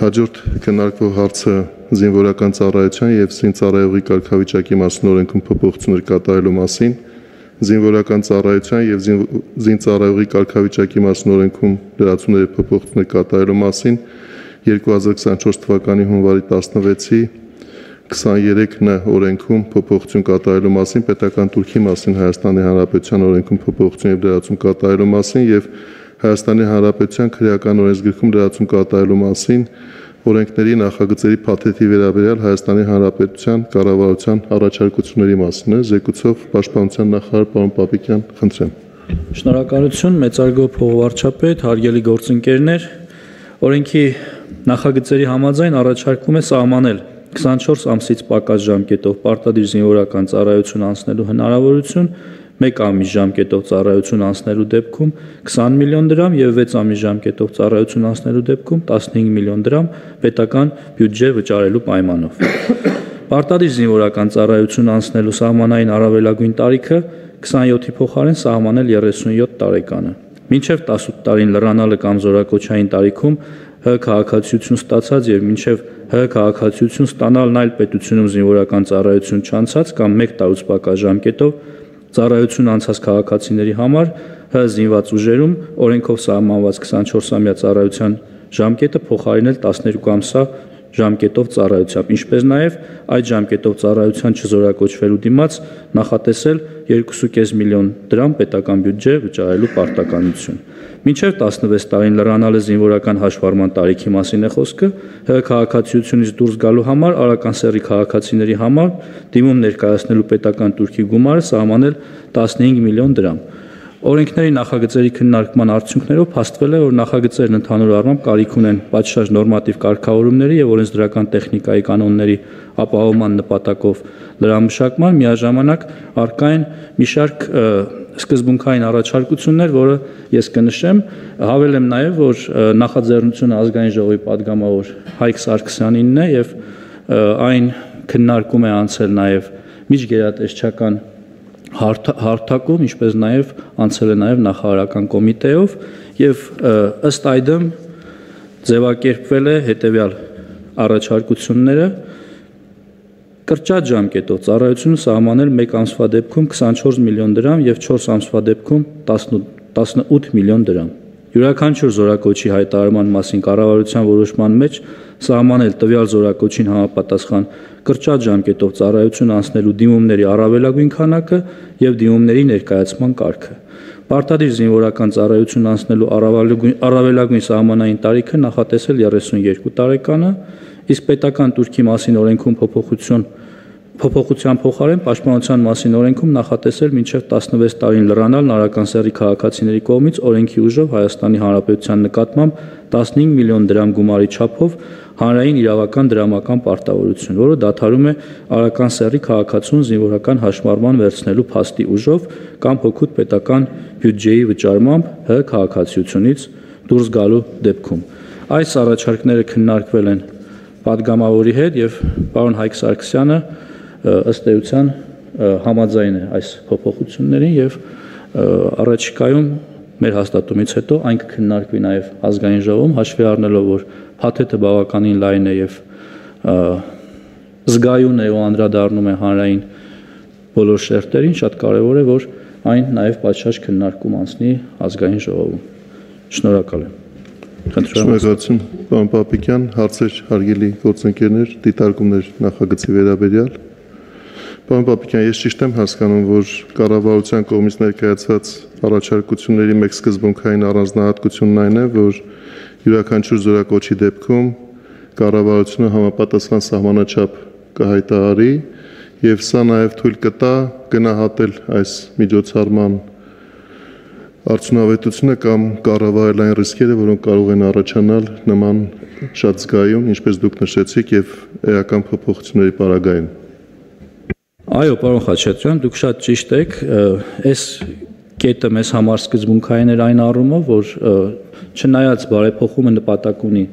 Հաջորդ քննարկվող հարցը զինվորական ծառայության եւ զինծառայողի կարգավիճակի մասին օրենքում փոփոխություններ կատարելու մասին, զինվորական ծառայության եւ զինծառայողի կարգավիճակի մասին օրենքում լրացումների փոփոխություններ կատարելու մասին, 2024 թվականի հունվարի 16-ի 23-ն օրենքում փոփոխություն կատարելու մասին, պետական տուրքի մասին Հայաստանի Հանրապետության օրենքում փոփոխություն եւ լրացում կատարելու մասին եւ Հայաստանի Հանրապետության քրեական օրենսգրքում լրացում կատարելու մասին, օրենքների նախագծերի փաթեթի վերաբերյալ Հայաստանի Հանրապետության կառավարության առաջարկությունների մասին է, զեկուցող Պաշտպանության նախարար պարոն Պապիկյան, խնդրեմ։ Շնորհակալություն, մեծարգո փոխվարչապետ, հարգելի գործընկերներ, օրենքի նախագծերի համաձայն առաջարկվում է սահմանել 24 ամսից պակաս ժամկետով պարտադիր զինվորական ծառայություն անցնելու հնարավորություն, 1 ամիս ժամկետով ծառայություն անցնելու դեպքում 20 միլիոն դրամ եւ 6 ամիս ժամկետով ծառայություն անցնելու դեպքում 15 միլիոն դրամ պետական բյուջե վճարելու պայմանով։ Պարտադիր զինվորական ծառայություն անցնելու սահմանային առավելագույն տարիքը 27-ի փոխարեն սահմանել 37 տարեկանը։ Մինչև 18 տարին լրանալը կամ զորակոչային տարիքում ՀՀ քաղաքացիություն ստացած եւ մինչև ՀՀ քաղաքացիություն ստանալն այլ պետությունում զինվորական ծառայություն չանցած կամ 1 տարուց պակաս ժամկետով ծառայություն անցած քաղաքացիների համար ՀՀ զինված ուժերում օրենքով սահմանված 24-ամյա ծառայության ժամկետը փոխարինել 12 ամսյա ժամկետով ծառայությամբ, ինչպես նաև այդ ժամկետով ծառայության չզորակոչվելու դիմաց նախատեսել 2.5 միլիոն դրամ պետական բյուջե վճարելու պարտականություն։ Մինչև 16 տարին լրանալը զինվորական հաշվառման տարիքի մասին է խոսքը, ՀՀ քաղաքացիությունից դուրս գալու համար արական սեռի քաղաքացիների համար դիմում ներկայացնելու պետական տուրքի գումարը սահմանել 15 միլիոն դրամ։ Օրենքների նախագծերի քննարկման արդյունքներով փաստվել է, որ նախագծերն ընդհանուր առմամբ կարիք ունեն պատշաճ նորմատիվ կարգավորումների եւ օրենսդրական տեխնիկայի կանոնների ապահովման նպատակով լրամշակման, միաժամանակ առկա են մի շարք սկզբունքային առաջարկություններ, որը ես կնշեմ, հավելեմ նաեւ, որ նախաձեռնությունը ազգային ժողովի падգամավոր Հայկ Սարգսյանինն է եւ այն քննարկում է անցել նաեւ միջգերատեսչական հարթակում, ինչպես նաև անցել է նաև նախարարական կոմիտեով եւ ըստ այդմ ձևակերպվել է հետեւյալ առաջարկությունները կրճատ ժամկետով ծառայությունը սահմանել 1 ամսվա դեպքում 24 միլիոն դրամ եւ 4 ամսվա դեպքում 18 միլիոն դրամ։ Յուրաքանչյուր զորակոչի հայտարարման մասին կառավարության որոշման մեջ սահմանել տվյալ զորակոչին համապատասխան կրճատ ժամկետով ծառայություն անցնելու դիմումների առավելագույն քանակը եւ դիմումների ներկայացման կարգը։ Պարտադիր զինվորական ծառայություն անցնելու առավելագույն սահմանային տարիքը նախատեսել 32 տարեկանը, իսկ պետական տուրքի մասին օրենքում փոփոխության փոխարեն պաշտպանության մասին օրենքում նախատեսել մինչև 16 տարին լրանալ արական սեռի քաղաքացիների կողմից օրենքի ուժով Հայաստանի Հանրապետության նկատմամբ 15 միլիոն դրամ գումարի չափով հանրային իրավական դրամական պարտավորություն, որը դադարում է արական սեռի քաղաքացուն զինվորական հաշմարման վերցնելու փաստի ուժով կամ հօգուտ պետական բյուջեի վճարմամբ ՀՀ քաղաքացիությունից դուրս գալու դեպքում։ Այս առաջարկները քննարկվել են падգամավորի հետ եւ պարոն Հայկ Սարգսյանը ըստ էության համաձայն է այս փոփոխություններին եւ առաջիկայում մեր հաստատումից հետո այն կքննարկվի նաեւ ազգային ժողովում, հաշվի առնելով, որ փաթեթը բավականին լայն է եւ զգայուն է ու անդրադառնում է հանրային բոլոր շերտերին, շատ կարեւոր է, որ այն նաեւ պատշաճ քննարկում անցնի ազգային ժողովում։ Շնորհակալ եմ։ Շնորհակալություն, պարոն Պապիկյան, հարցեր հարգելի գործընկերներ, դիտարկումներ նախագծի վերաբերյալ։ Պարոն Պապիկյան, ես ճիշտ եմ հասկանում, որ կառավարության կողմից ներկայացված առաջարկությունների մեկ սկզբունքային առանձնահատկությունն այն է, որ յուրաքանչյուր զորակոչի դեպքում կառավարությունը համապատասխան սահմանաչափ կհայտարարի եւ սա նաեւ թույլ կտա գնահատել այս միջոցառման արդյունավետությունը կամ կառավարել այն ռիսկերը, որոնք կարող են առաջանալ նման շատ զգայուն, ինչպես դուք նշեցիք, եւ էական փոփոխությունների պարագային։ Այո, պարոն Խաչատրյան, դուք շատ ճիշտ եք, այս կետը մեզ համար սկզբունքային էր այն առումով, որ չնայած բարեփոխումը նպատակ ունի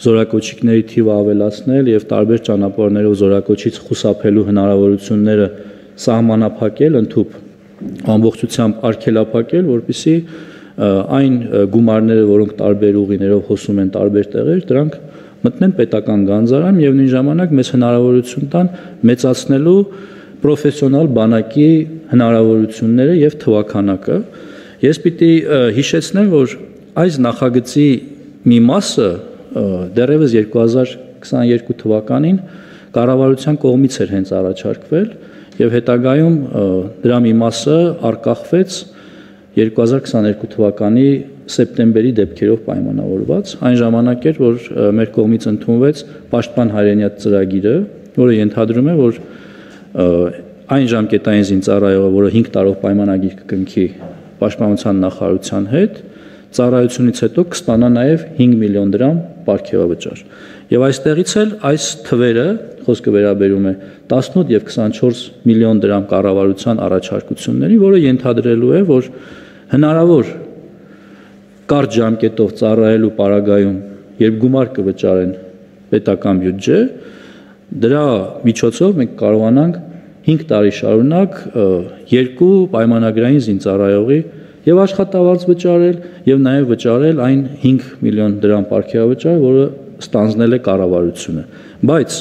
զորակոչիկների թիվը ավելացնել եւ տարբեր ճանապարհներով զորակոչից խուսափելու հնարավորությունները սահմանափակել, ընդհանուր ամբողջությամբ արգելափակել, որպեսզի այն գումարները, որոնք տարբեր ուղիներով հոսում են տարբեր տեղեր, դրանք մտնեն պետական գանձարան եւ նույն ժամանակ մեզ հնարավորություն տան մեծացնելու պրոֆեսիոնալ բանակի հնարավորությունները եւ թվաքանակը։ Ես պիտի հիշեցնեմ, որ այս նախագծի մի մասը դեռևս 2022 թվականին կառավարության կողմից էր հենց առաջարկվել եւ հետագայում դրա մի մասը արկախվեց 2022 թվականի սեպտեմբերի դեպքերով պայմանավորված։ Այն ժամանակ էր, որ մեր կողմից ընդունվեց Պաշտպան հայրենիաց ծրագիրը, որը ենթադրում է, որ այն ժամկետային զինծառայողը, որը 5 տարով պայմանագիր կկնքի Պաշտպանության նախարարության հետ, ծառայությունից հետո կստանա նաև 5 միլիոն դրամ պարգևավճար։ Եվ այստեղից էլ այս թվերը, խոսքը վերաբերում է 18 եւ 24 միլիոն դրամ կառավարության առաջարկությունների, որը ենթադրելու է, որ հնարավոր կարճ ժամկետով ծառայելու պարագայում, երբ գումար կվճարեն պետական բյուջե, դրա միջոցով մենք կարողանանք 5 տարի շարունակ 2 պայմանագրային զինծառայողի եւ աշխատավարձ վճարել եւ նաեւ վճարել այն 5 միլիոն դրամ պարգևավճար, որը ստանձնել է կառավարությունը։ Բայց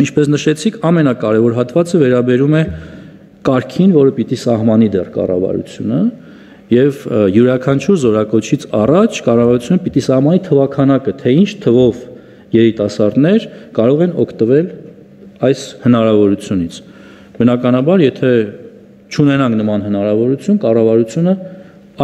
ինչպես նշեցիք, ամենակարևոր հատվածը վերաբերում է կարգին, որը պիտի սահմանի դեռ կառավարությունը եւ յուրաքանչյուր զորակոչից առաջ կառավարությունը պիտի սահմանի թվաքանակը, թե ինչ թվով երիտասարդներ կարող են օգտվել այս հնարավորությունից։ Բնականաբար, եթե չունենանք նման հնարավորություն, կառավարությունը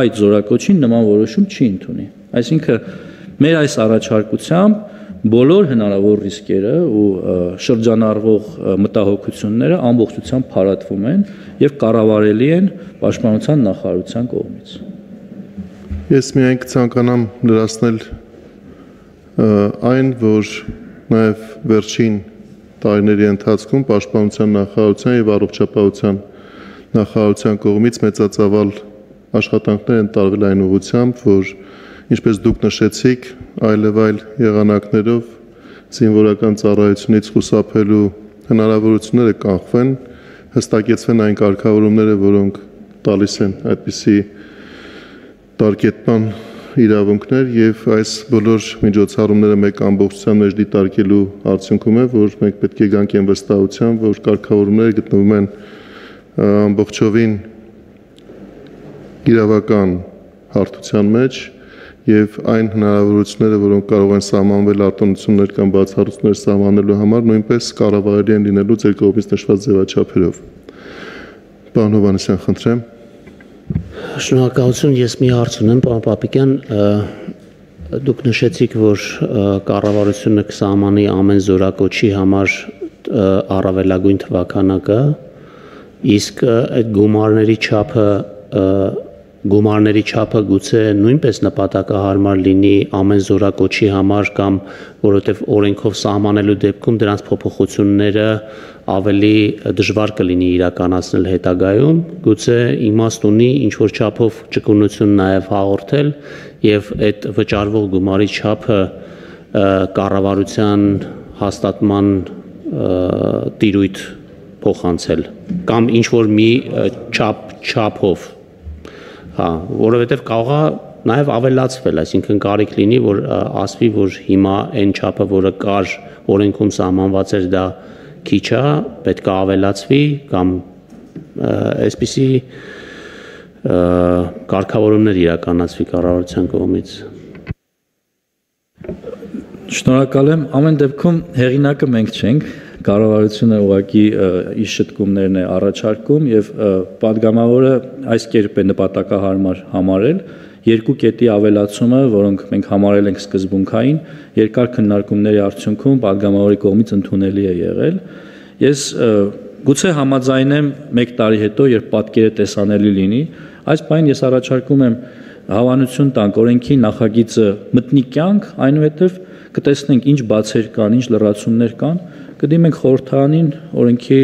այդ զորակոչին նման որոշում չի ընդունի։ Այսինքն մեր այս առաջարկությամբ բոլոր հնարավոր ռիսկերը ու շրջանառվող մտահոգությունները ամբողջությամբ փարատվում են եւ կառավարելի են Պաշտպանության նախարարության կողմից։ Ես միայն կցանկանամ լրացնել այն, որ նաեւ վերջին տարիների ընթացքում Պաշտպանության նախարարության եւ առողջապահության նախարարության կողմից մեծածավալ աշխատանքներ են տարվել այն ուղղությամբ, որ ինչպես դուք նշեցիք, այլևայլ եղանակներով զինվորական ծառայությունից խուսափելու հնարավորությունները կանխվեն, հստակեցվեն այն կարգավորումները, որոնք տալիս են այդպիսի տարկետման իրավունքներ եւ այս բոլոր միջոցառումները մեկ ամբողջության մեջ դիտարկելու արդյունքում է, որ մենք պետք է գանք այն վստահության, որ կարգավորումները գտնվում են ամբողջովին իրավական հարթության մեջ եւ այն հնարավորությունները, որոնք կարող են սահմանվել արտոնություններ կամ բացառություններ սահմանելու համար, նույնպես կառավարելի են լինելու ձեր կողմից նշված ձևաչափերով։ Պարոն Հովհաննիսյան, խնդրեմ։ Շնորհակալություն, ես մի հարց ունեմ, պարոն Պապիկյան, դուք նշեցիք, որ կառավարությունը կսահմանի ամեն զորակոչի համար առավելագույն թվաքանակը, իսկ այդ գումարների չափը գուցե նույնպես նպատակահարմար լինի ամեն զորակոչի համար կամ որովհետև օրենքով սահմանելու դեպքում դրանց փոփոխությունները ավելի դժվար կլինի իրականացնել հետագայում, գուցե իմաստ ունի ինչ-որ չափով ճկունություն նաև հաղորդել եւ այդ վճարվող գումարի չափը կառավարության հաստատման տիրույթ փոխանցել կամ ինչ-որ մի չափով, հա, որովհետև կարող է նաև ավելացվել, այսինքն կարիք լինի, որ ասվի, որ հիմա այն չափը, որը կար օրենքում սահմանված էր, դա քիչ է, պետք է ավելացվի կամ այսպիսի կարգավորումներ իրականացվի կառավարության կողմից։ Շնորհակալ եմ, ամեն դեպքում հեղինակը մենք չենք, կառավարությունը ուղղակի իր շտկումներն է առաջարկում եւ падգամավորը այս կերպ է նպատակահարմար համարել երկու կետի ավելացումը, որոնք մենք համարել ենք սկզբունքային, երկար քննարկումների արդյունքում падգամավորի կողմից ընդունելի է եղել։ Ես գուցե համաձայնեմ 1 տարի հետո, երբ պատկերը տեսանելի լինի, այս բանին ես առաջարկում եմ հավանություն տանք օրենքի նախագիծը մտնի կյանք, այնուհետև կտեսնենք ինչ բացեր կան, ինչ լրացումներ կան, կդիմենք խորհրդարանին օրենքի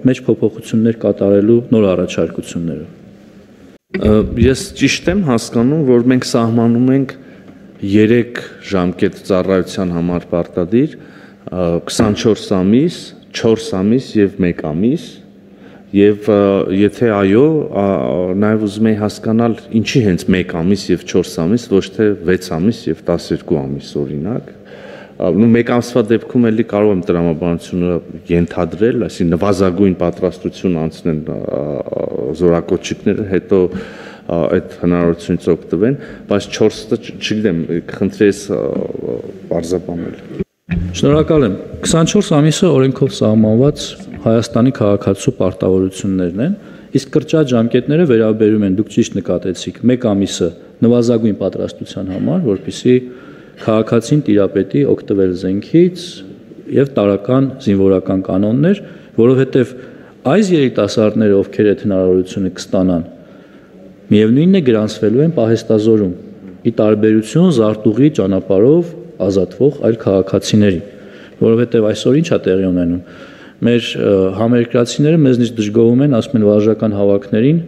մեջ փոփոխություններ կատարելու նոր առաջարկությունները։ Ես ճիշտ եմ հասկանում, որ մենք սահմանում ենք 3 ժամկետ ծառայության համար պարտադիր, 24 ամիս, 4 ամիս եւ 1 ամիս, եւ եթե այո, նաեւ ուզում եի հասկանալ ինչի հենց 1 ամիս եւ 4 ամիս, ոչ թե 6 ամիս եւ 12 ամիս օրինակ, մեկ ամսվա դեպքում էլի կարող եմ տրամաբանությունը ենթադրել, այսինքն նվազագույն պատրաստություն անցնեն զորակոչիկները, հետո այդ հնարավորությունից օգտվեն, բայց 4-ը չգիտեմ, խնդրի ես բարձրաբանել։ Շնորհակալ եմ։ 24 ամիսը օրենքով սահմանված Հայաստանի քաղաքացու պարտավորություններն են, իսկ կրճատ ժամկետները վերաբերում են, դուք ճիշտ նկատեցիք, 1 ամիսը նվազագույն պատրաստության համար, որպեսզի քաղաքացին տիրապետի օգտվել զենքից եւ տարական զինվորական կանոններ, որովհետեւ այս երիտասարդները, ովքեր այդ հնարավորությունը կստանան, միևնույնն է գրանցվելու են պահեստազորում, ի տարբերություն զարտուղի ճանապարհով ազատվող այլ քաղաքացիների, որովհետեւ այսօր ինչ է տեղի ունենում։ Մեր համերկրացիները մեզնից դժգոհում են, ասում են վարժական հավաքներին,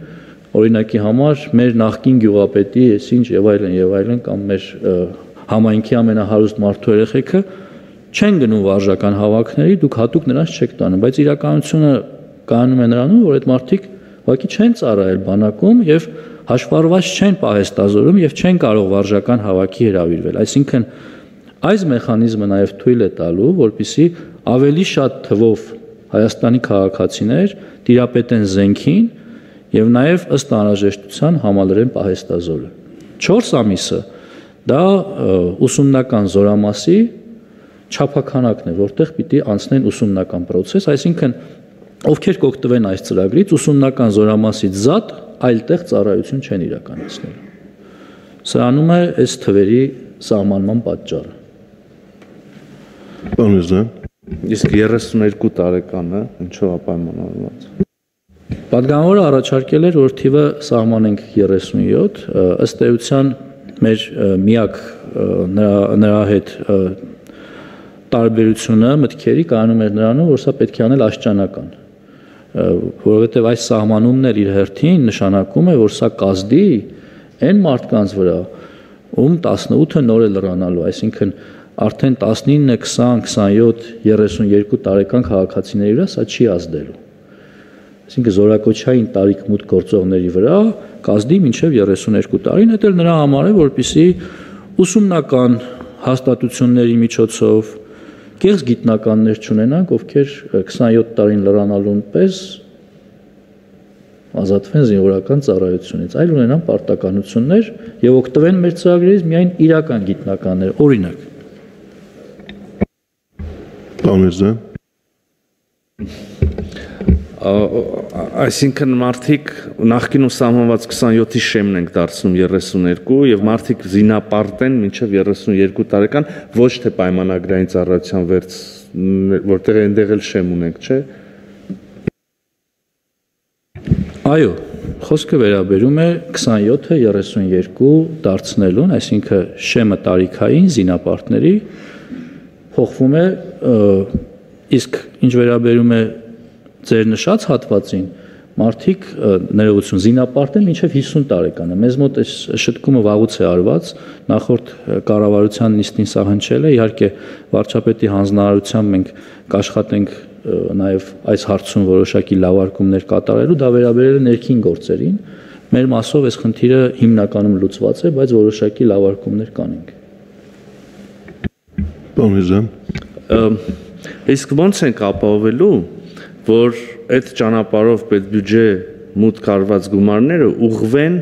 օրինակի համար մեր նախկին գյուղապետի, ինչ եւ այլն, կամ մեր համայնքի ամենահարուստ մարդու երեխեքը չեն գնում վարժական հավաքների, դուք հատուկ նրանց չեք տանում, բայց իրականությունը կայանում է նրանում, որ այդ մարդիկ ուղղակի չեն ծառայել բանակում եւ հաշվառված չեն պահեստազորում եւ չեն կարող վարժական հավաքի հրավիրվել։ Այսինքն այս մեխանիզմը նաեւ թույլ է տալու, որպեսզի ավելի շատ թվով Հայաստանի քաղաքացիներ տիրապետեն զենքին եւ նաեւ ըստ անհրաժեշտության համալրեն պահեստազորը։ 4 ամիսը դա ուսումնական զորամասի չափականակն է, որտեղ պիտի անցնեն ուսումնական process, այսինքն ովքեր կօգտվեն այս ծրագրից, ուսումնական զորամասից զատ այլտեղ ծառայություն չեն իրականացնելու։ Սրանում է այս թվերի սահմանման պատճառը։ Պարոն Միրզոյան, Իսկ 32 տարեկանը ինչով է պայմանավորված։ Պատգամավորը առաջարկել էր, որ թիվը սահմանենք 37, ըստ էության մեր միակ նրա հետ տարբերությունը մտքերի կայանում էր նրանում, որ սա պետք է անել աշճանական, որովհետև այս սահմանումն էլ իր հերթին նշանակում է, որ սա կազդի այն մարդկանց վրա, ում 18-ը նոր է լրանալու, այսինքն արդեն 19, 20, 27, 32 տարեկան քաղաքացիների վրա սա չի ազդելու։ Այսինքն զորակոչային տարիք մուտք գործողների վրա կազդի մինչև 32 տարին, դա էլ նրա համար է, որպեսզի ուսումնական հաստատությունների միջոցով կեղծ գիտնականներ չունենանք, ովքեր 27 տարին լրանալուն պես ազատվեն զինվորական ծառայությունից, այլ ունենան պարտականություններ եւ օգտվեն մեր ծրագրերից միայն իրական գիտնականներ, օրինակ։ Պարոն Միրզոյան, Այսինքն մարդիկ նախկինում սահմանված 27-ի շեմն ենք դարձնում 32 եւ մարդիկ զինապարտեն մինչեւ 32 տարեկան, ոչ թե պայմանագրային ծառայության վերց, որտեղ այնտեղ էլ շեմ ունենք, չէ՞։ Այո, խոսքը վերաբերում է 27-ը 32 դարձնելուն, այսինքն շեմը տարիքային զինապարտների փոխվում է, իսկ ինչ վերաբերում է ձեր նշած հատվածին, մարդիկ ներողություն զինապարտ են մինչև 50 տարեկանը։ Մեզ մոտ այս շտկումը վաղուց է արված, նախորդ կառավարության նիստին սա հնչել է, իհարկե վարչապետի հանձնարարությամբ մենք կաշխատենք նաև այս հարցում որոշակի լավարկումներ կատարելու, դա վերաբերել է ներքին գործերին։ Մեր մասով այս խնդիրը հիմնականում լուծված է, բայց որոշակի լավարկումներ կանենք։ Պարոն Միրզոյան, Իսկ ո՞նց ենք ապահովելու, որ այդ ճանապարհով պետբյուջե մուտք արված գումարները ուղղվեն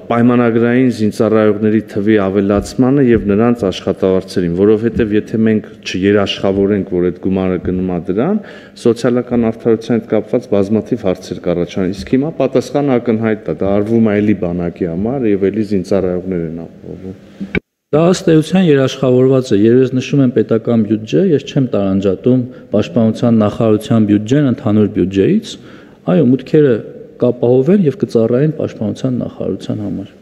պայմանագրային զինծառայողների թվի ավելացմանը եւ նրանց աշխատավարձերին, որովհետեւ եթե մենք չերաշխավորենք, որ այդ գումարը գնում է դրան, սոցիալական արդարության հետ կապված բազմաթիվ հարցեր կառաջանան։ Իսկ հիմա պատասխանը ակնհայտ է, դա արվում է էլի բանակի համար եւ էլի զինծառայողներ են ապահովում։ Դա ըստ էության երաշխավորված է, երբ ես նշում եմ պետական բյուջե, ես չեմ տարանջատում պաշտպանության նախարարության բյուջեն ընդհանուր բյուջեից, այո, մուտքերը կապահովեն եւ կծառայեն պաշտպանության նախարարության համար։